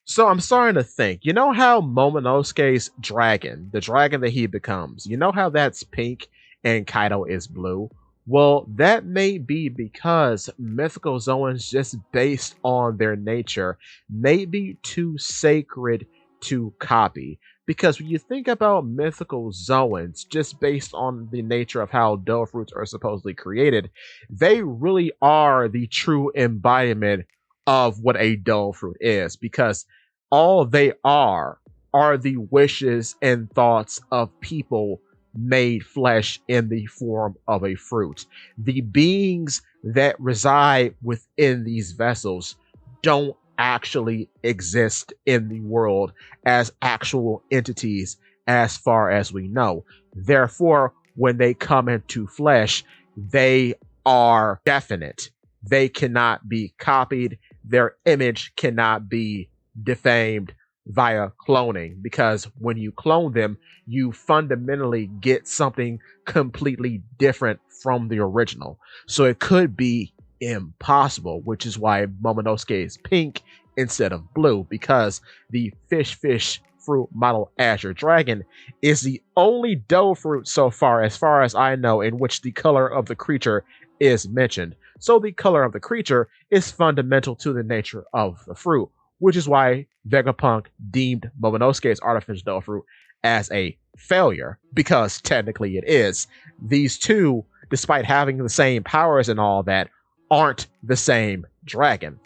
So I'm starting to think, you know how Momonosuke's dragon, the dragon that he becomes, you know how that's pink and Kaido is blue? Well, that may be because mythical Zoans, just based on their nature, may be too sacred to copy. Because when you think about mythical Zoans, just based on the nature of how Dough fruits are supposedly created, they really are the true embodiment of what a Dough fruit is. Because all they are the wishes and thoughts of people made flesh in the form of a fruit. The beings that reside within these vessels don't actually exist in the world as actual entities as far as we know. Therefore, when they come into flesh, they are definite. They cannot be copied. Their image cannot be defamed via cloning, because when you clone them, you fundamentally get something completely different from the original. So it could be impossible, which is why Momonosuke is pink instead of blue, because the fish fruit model Azure Dragon is the only dough fruit so far as I know, in which the color of the creature is mentioned. So the color of the creature is fundamental to the nature of the fruit, which is why Vegapunk deemed Momonosuke's artificial dough fruit as a failure, because technically it is. These two, despite having the same powers and all that, aren't the same dragon.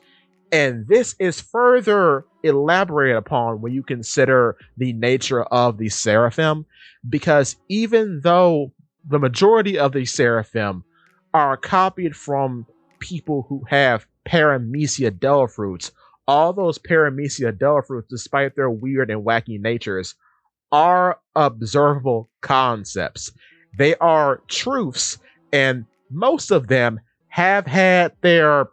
And this is further elaborated upon when you consider the nature of the Seraphim, because even though the majority of the Seraphim are copied from people who have paramecia Dell fruits, all those paramecia Dell fruits, despite their weird and wacky natures, are observable concepts. They are truths, and most of them have had their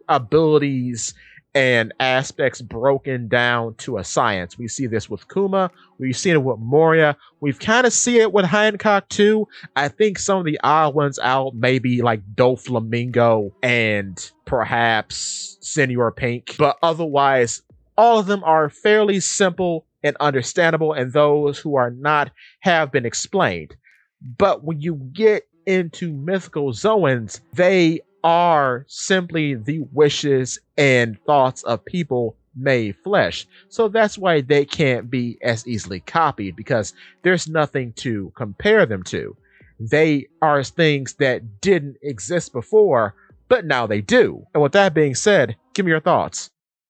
abilities and aspects broken down to a science. We see this with Kuma, we've seen it with Moria, we've kind of seen it with Hancock too. I think some of the odd ones out, maybe like Doflamingo and perhaps Senor Pink, but otherwise, all of them are fairly simple and understandable, and those who are not have been explained. But when you get into mythical Zoans, they are simply the wishes and thoughts of people made flesh. So that's why they can't be as easily copied, because there's nothing to compare them to. They are things that didn't exist before, but now they do. And with that being said, give me your thoughts.